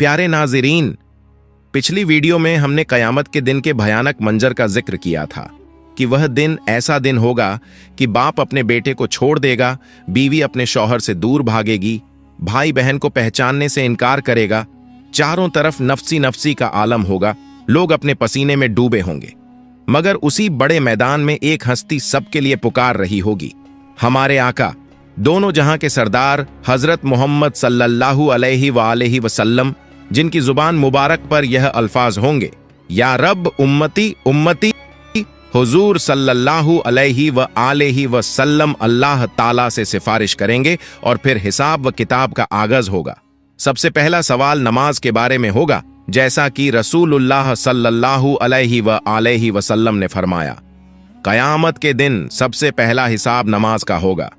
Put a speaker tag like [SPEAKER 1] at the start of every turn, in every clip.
[SPEAKER 1] प्यारे नाज़रीन, पिछली वीडियो में हमने कयामत के दिन के भयानक मंजर का जिक्र किया था कि वह दिन ऐसा दिन होगा कि बाप अपने बेटे को छोड़ देगा, बीवी अपने शौहर से दूर भागेगी, भाई बहन को पहचानने से इनकार करेगा, चारों तरफ नफसी नफसी का आलम होगा, लोग अपने पसीने में डूबे होंगे। मगर उसी बड़े मैदान में एक हस्ती सबके लिए पुकार रही होगी, हमारे आका, दोनों जहां के सरदार हजरत मोहम्मद सल्लल्लाहु अलैहि वसल्लम, जिनकी जुबान मुबारक पर यह अल्फाज होंगे, या रब उम्मती उम्मती। हुजूर सल्लल्लाहु अलैहि वसल्लम अल्लाह ताला से सिफारिश करेंगे और फिर हिसाब व किताब का आगाज होगा। सबसे पहला सवाल नमाज के बारे में होगा, जैसा कि रसूलुल्लाह सल्लल्लाहु अलैहि वसल्लम ने फरमाया, कयामत के दिन सबसे पहला हिसाब नमाज का होगा।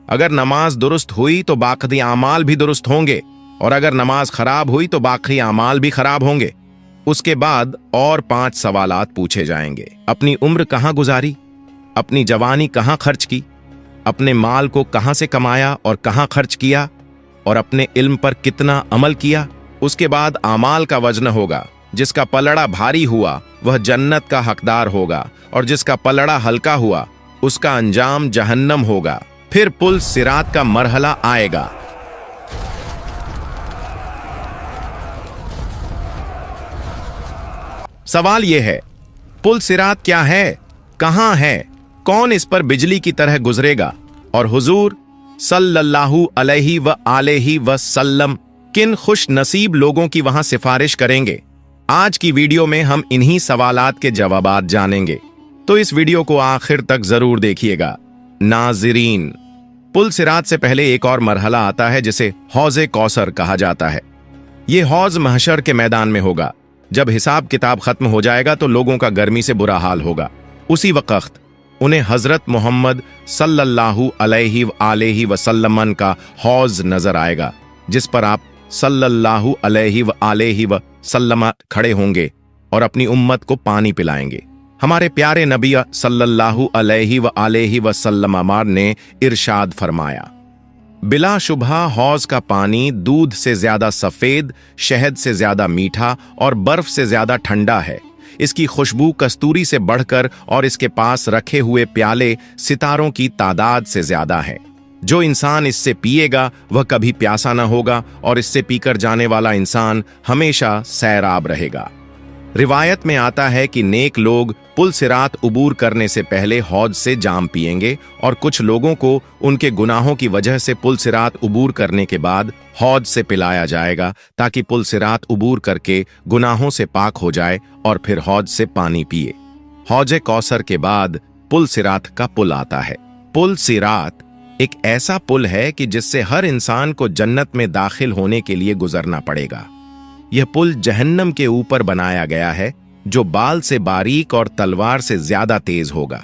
[SPEAKER 1] अगर नमाज दुरुस्त हुई तो बाकी आमाल भी दुरुस्त होंगे, और अगर नमाज खराब हुई तो बाकी आमाल भी खराब होंगे। उसके बाद और 5 सवालात पूछे जाएंगे। अपनी उम्र कहां गुजारी, अपनी जवानी कहां खर्च की, अपने माल को कहां से कमाया और कहां खर्च किया, और अपने इल्म पर कितना अमल किया। उसके बाद आमाल का वजन होगा, जिसका पलड़ा भारी हुआ वह जन्नत का हकदार होगा, और जिसका पलड़ा हल्का हुआ उसका अंजाम जहन्नम होगा। फिर पुल सिरात का मरहला आएगा। सवाल यह है, पुल सिरात क्या है, कहां है, कौन इस पर बिजली की तरह गुजरेगा, और हुजूर सल्लल्लाहु अलैहि वसल्लम किन खुश नसीब लोगों की वहां सिफारिश करेंगे। आज की वीडियो में हम इन्हीं सवालात के जवाबात जानेंगे, तो इस वीडियो को आखिर तक जरूर देखिएगा। नाज़रीन, पुल सिरात से पहले एक और मरहला आता है जिसे हौज़े कौसर कहा जाता है। यह हौज महशर के मैदान में होगा। जब हिसाब किताब खत्म हो जाएगा तो लोगों का गर्मी से बुरा हाल होगा। उसी वक्त उन्हें हजरत मोहम्मद सल्लल्लाहु अलैहि वसल्लम का हौज नजर आएगा, जिस पर आप सल्लल्लाहु अलैहि वसल्लम खड़े होंगे और अपनी उम्मत को पानी पिलाएंगे। हमारे प्यारे नबी सल्लल्लाहु अलैहि वसल्लम ने इरशाद फरमाया, बिला शुबहा हौज का पानी दूध से ज्यादा सफेद, शहद से ज्यादा मीठा और बर्फ से ज्यादा ठंडा है। इसकी खुशबू कस्तूरी से बढ़कर और इसके पास रखे हुए प्याले सितारों की तादाद से ज्यादा है। जो इंसान इससे पिएगा वह कभी प्यासा न होगा, और इससे पीकर जाने वाला इंसान हमेशा सैराब रहेगा। रिवायत में आता है कि नेक लोग पुल सिरात उबूर करने से पहले हौज से जाम पिएंगे, और कुछ लोगों को उनके गुनाहों की वजह से पुल सिरात उबूर करने के बाद हौज से पिलाया जाएगा, ताकि पुल सिरात उबूर करके गुनाहों से पाक हो जाए और फिर हौज से पानी पिए। हौज कौसर के बाद पुल सिरात का पुल आता है। पुल सिरात एक ऐसा पुल है कि जिससे हर इंसान को जन्नत में दाखिल होने के लिए गुजरना पड़ेगा। यह पुल जहन्नम के ऊपर बनाया गया है, जो बाल से बारीक और तलवार से ज्यादा तेज होगा।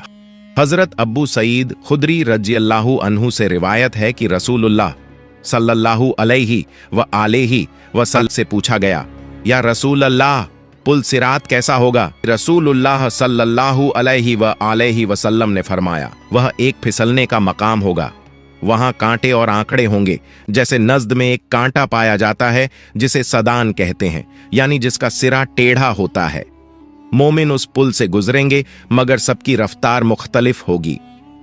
[SPEAKER 1] हजरत अब्बू सईद खुदरी रज़ियल्लाहु अन्हु से रिवायत है कि रसूलुल्लाह सल्लल्लाहु अलैहि वसल्लम से पूछा गया, या रसूल अल्लाह, पुल सिरात कैसा होगा। रसूलुल्लाह सल्लल्लाहु अलैहि वसल्लम ने फरमाया, वह एक फिसलने का मकाम होगा। वहां कांटे और आंकड़े होंगे, जैसे नज्द में एक कांटा पाया जाता है जिसे सदान कहते हैं, यानी जिसका सिरा टेढ़ा होता है। मोमिन उस पुल से गुजरेंगे, मगर सबकी रफ्तार मुख्तलिफ होगी।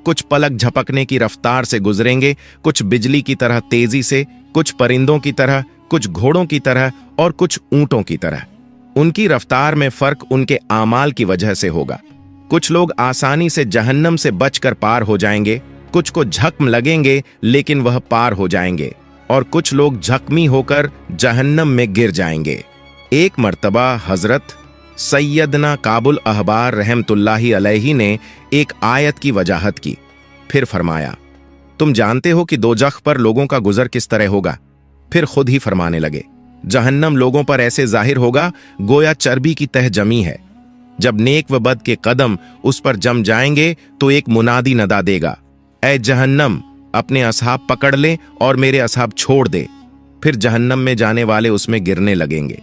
[SPEAKER 1] कुछ पलक झपकने की रफ्तार से गुजरेंगे, कुछ बिजली की तरह तेजी से, कुछ परिंदों की तरह, कुछ घोड़ों की तरह और कुछ ऊंटों की तरह। उनकी रफ्तार में फर्क उनके आमाल की वजह से होगा। कुछ लोग आसानी से जहन्नम से बचकर पार हो जाएंगे, कुछ को झक्म लगेंगे लेकिन वह पार हो जाएंगे, और कुछ लोग जख्मी होकर जहन्नम में गिर जाएंगे। एक मर्तबा हजरत सैयदना काबुल अहबार रहमतुल्लाहि अलैहि ने एक आयत की वजाहत की। फिर फरमाया, तुम जानते हो कि दोजख पर लोगों का गुजर किस तरह होगा। फिर खुद ही फरमाने लगे, जहन्नम लोगों पर ऐसे जाहिर होगा गोया चर्बी की तह जमी है। जब नेक व बद के कदम उस पर जम जाएंगे तो एक मुनादी नदा देगा, ऐ जहन्नम, अपने असहाब पकड़ ले और मेरे असहाब छोड़ दे। फिर जहन्नम में जाने वाले उसमें गिरने लगेंगे,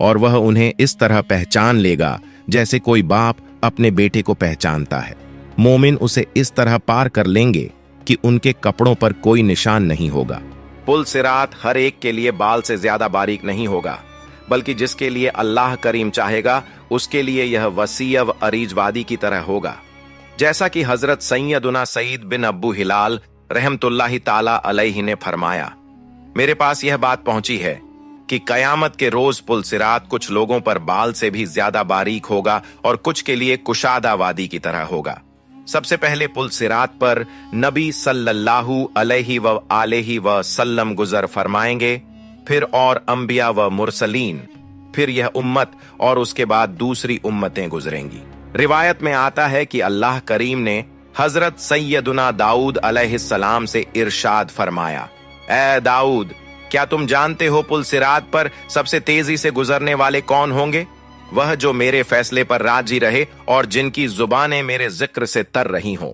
[SPEAKER 1] और वह उन्हें इस तरह पहचान लेगा जैसे कोई बाप अपने बेटे को पहचानता है। मोमिन उसे इस तरह पार कर लेंगे कि उनके कपड़ों पर कोई निशान नहीं होगा। पुल सिरात हर एक के लिए बाल से ज्यादा बारीक नहीं होगा। बल्कि जिसके लिए अल्लाह करीम चाहेगा उसके लिए यह वसी व अरीज वादी की तरह होगा। जैसा कि हजरत सैयदुना सईद बिन अब्बू हिलाल रहमतुल्लाहि ताला अलैहि ने फरमाया, मेरे पास यह बात पहुंची है कि कयामत के रोज पुल सिरात कुछ लोगों पर बाल से भी ज्यादा बारीक होगा और कुछ के लिए कुशादा वादी की तरह होगा। सबसे पहले पुल सिरात पर नबी सल्लल्लाहु अलैहि व आलिहि व सल्लम गुजर फरमाएंगे, फिर और अंबिया व मुरसलीन, फिर यह उम्मत और उसके बाद दूसरी उम्मतें गुजरेंगी। रिवायत में आता है कि अल्लाह करीम ने हजरत सैयदुना दाऊद अलैहिस्सलाम से इरशाद फरमाया, ए दाऊद, क्या तुम जानते हो पुल सिरात पर सबसे तेजी से गुजरने वाले कौन होंगे? वह जो मेरे फैसले पर राजी रहे और जिनकी जुबानें मेरे जिक्र से तर रही हों।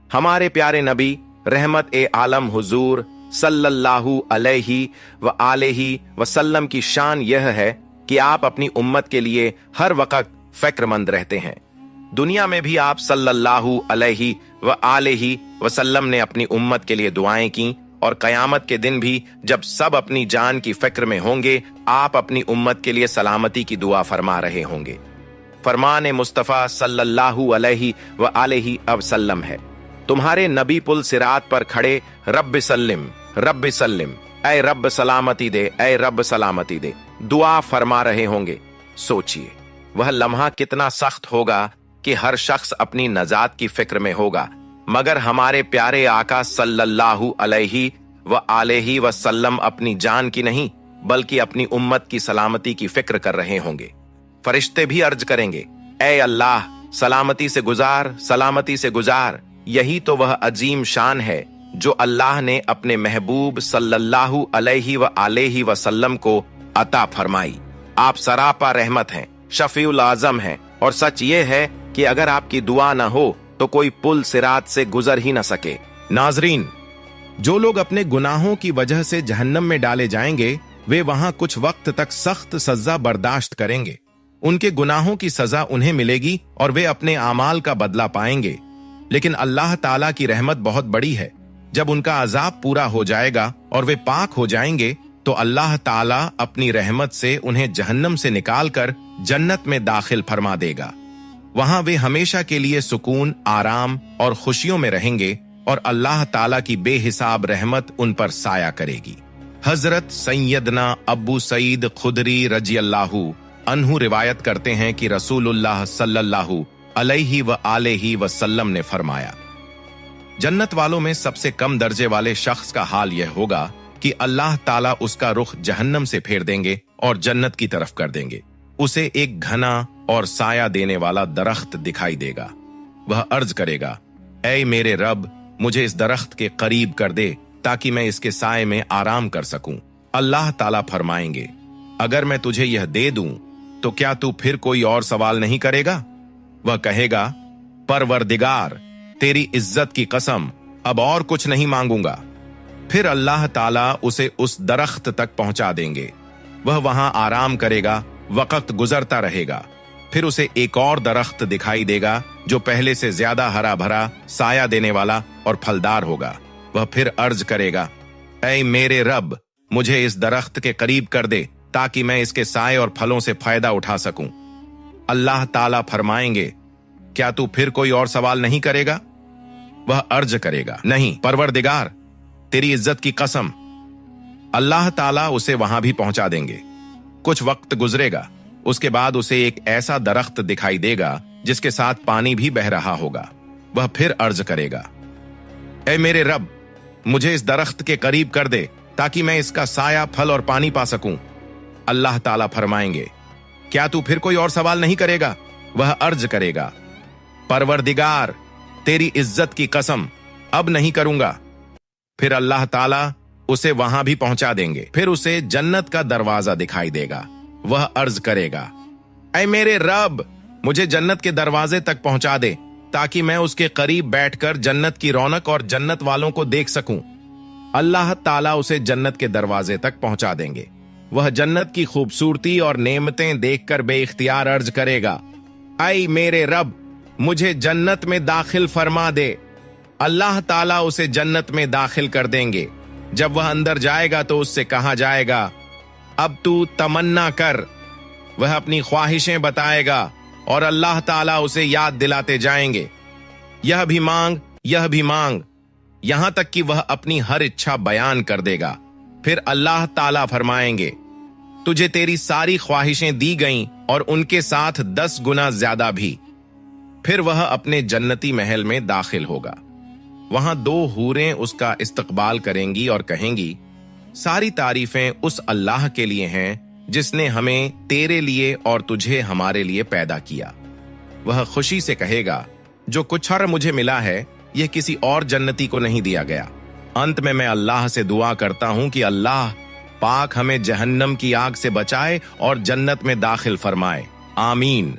[SPEAKER 1] हमारे प्यारे नबी रहमत ए आलम हुजूर सल्लल्लाहु अलैहि व आलिहि वसल्लम की शान यह है कि आप अपनी उम्मत के लिए हर वक्त फिक्रमंद रहते हैं। दुनिया में भी आप सल्लल्लाहु अलैहि व आलिहि वसल्लम ने अपनी उम्मत के लिए दुआएं की और कयामत के दिन भी जब सब अपनी जान की फिक्र में होंगे, आप अपनी उम्मत के लिए सलामती की दुआ फरमा रहे होंगे। फरमान मुस्तफा सल्लल्लाहु अलैहि व आलिहि वसल्लम है, तुम्हारे नबी पुल सिरात पर खड़े रब्ब सल्लिम ऐ रब्ब सलामती दे, ऐ रब्ब सलामती दे दुआ फरमा रहे होंगे। सोचिए वह लम्हा कितना सख्त होगा कि हर शख्स अपनी नजात की फिक्र में होगा, मगर हमारे प्यारे आका सल्लल्लाहु अलैहि व आलिहि वसल्लम अपनी जान की नहीं बल्कि अपनी उम्मत की सलामती की फिक्र कर रहे होंगे। फरिश्ते भी अर्ज करेंगे, ऐ अल्लाह सलामती से गुजार, सलामती से गुजार। यही तो वह अजीम शान है जो अल्लाह ने अपने महबूब सल्लल्लाहु अलैहि व आलिहि वसल्लम को अता फरमाई। आप सरापा रहमत हैं, शफीउल आजम हैं, और सच ये है कि अगर आपकी दुआ न हो तो कोई पुल सिरात से गुजर ही न सके। नाजरीन, जो लोग अपने गुनाहों की वजह से जहन्नम में डाले जाएंगे, वे वहां कुछ वक्त तक सख्त सजा बर्दाश्त करेंगे। उनके गुनाहों की सजा उन्हें मिलेगी और वे अपने आमाल का बदला पाएंगे। लेकिन अल्लाह ताला की रहमत बहुत बड़ी है। जब उनका अजाब पूरा हो जाएगा और वे पाक हो जाएंगे तो अल्लाह ताला अपनी रहमत से उन्हें जहन्नम से निकालकर जन्नत में दाखिल फरमा देगा। वहां वे हमेशा के लिए सुकून, आराम और खुशियों में रहेंगे और अल्लाह ताला की बेहिसाब रहमत उन पर साया करेगी। हजरत सैयदना अबू सईद खुदरी रजी अल्लाहु अन्हु रिवायत करते हैं कि रसूलुल्लाह सल्लल्लाहु अलैहि व आलिहि वसल्लम ने फरमाया, जन्नत वालों में सबसे कम दर्जे वाले शख्स का हाल यह होगा कि अल्लाह ताला उसका रुख जहन्नम से फेर देंगे और जन्नत की तरफ कर देंगे। उसे एक घना और साया देने वाला दरख्त दिखाई देगा। वह अर्ज करेगा, ऐ मेरे रब, मुझे इस दरख्त के करीब कर दे ताकि मैं इसके साए में आराम कर सकूं। अल्लाह ताला फरमाएंगे, अगर मैं तुझे यह दे दूं तो क्या तू फिर कोई और सवाल नहीं करेगा? वह कहेगा, परवरदिगार, तेरी इज्जत की कसम, अब और कुछ नहीं मांगूंगा। फिर अल्लाह ताला उसे उस दरख्त तक पहुंचा देंगे। वह वहां आराम करेगा, वक्त गुजरता रहेगा। फिर उसे एक और दरख्त दिखाई देगा जो पहले से ज्यादा हरा भरा, साया देने वाला और फलदार होगा। वह फिर अर्ज करेगा, ऐ मेरे रब, मुझे इस दरख्त के करीब कर दे ताकि मैं इसके साए और फलों से फायदा उठा सकूं। अल्लाह ताला फरमाएंगे, क्या तू फिर कोई और सवाल नहीं करेगा? वह अर्ज करेगा, नहीं परवरदिगार, तेरी इज्जत की कसम। अल्लाह ताला उसे वहां भी पहुंचा देंगे। कुछ वक्त गुजरेगा, उसके बाद उसे एक ऐसा दरख्त दिखाई देगा जिसके साथ पानी भी बह रहा होगा। वह फिर अर्ज करेगा, ऐ मेरे रब, मुझे इस दरख्त के करीब कर दे ताकि मैं इसका साया, फल और पानी पा सकूं। अल्लाह ताला फरमाएंगे, क्या तू फिर कोई और सवाल नहीं करेगा? वह अर्ज करेगा, परवरदिगार, तेरी इज्जत की कसम, अब नहीं करूंगा। फिर अल्लाह ताला उसे वहां भी पहुंचा देंगे। फिर उसे जन्नत का दरवाजा दिखाई देगा। वह अर्ज करेगा, ऐ मेरे रब, मुझे जन्नत के दरवाजे तक पहुंचा दे ताकि मैं उसके करीब बैठकर जन्नत की रौनक और जन्नत वालों को देख सकूं। अल्लाह ताला उसे जन्नत के दरवाजे तक पहुंचा देंगे। वह जन्नत की खूबसूरती और नेमतें देखकर बेइख्तियार अर्ज करेगा, ऐ मेरे रब, मुझे जन्नत में दाखिल फरमा दे। अल्लाह ताला उसे जन्नत में दाखिल कर देंगे। जब वह अंदर जाएगा तो उससे कहा जाएगा, अब तू तमन्ना कर वह अपनी ख्वाहिशें बताएगा और अल्लाह ताला उसे याद दिलाते जाएंगे, यह भी मांग, यहां तक कि वह अपनी हर इच्छा बयान कर देगा। फिर अल्लाह ताला फरमाएंगे, तुझे तेरी सारी ख्वाहिशें दी गईं और उनके साथ 10 गुना ज्यादा भी। फिर वह अपने जन्नती महल में दाखिल होगा। वहां 2 हूरें उसका इस्तकबाल करेंगी और कहेंगी, सारी तारीफें उस अल्लाह के लिए हैं जिसने हमें तेरे लिए और तुझे हमारे लिए पैदा किया। वह खुशी से कहेगा, जो कुछ और मुझे मिला है यह किसी और जन्नती को नहीं दिया गया। अंत में मैं अल्लाह से दुआ करता हूं कि अल्लाह पाक हमें जहन्नम की आग से बचाए और जन्नत में दाखिल फरमाए। आमीन।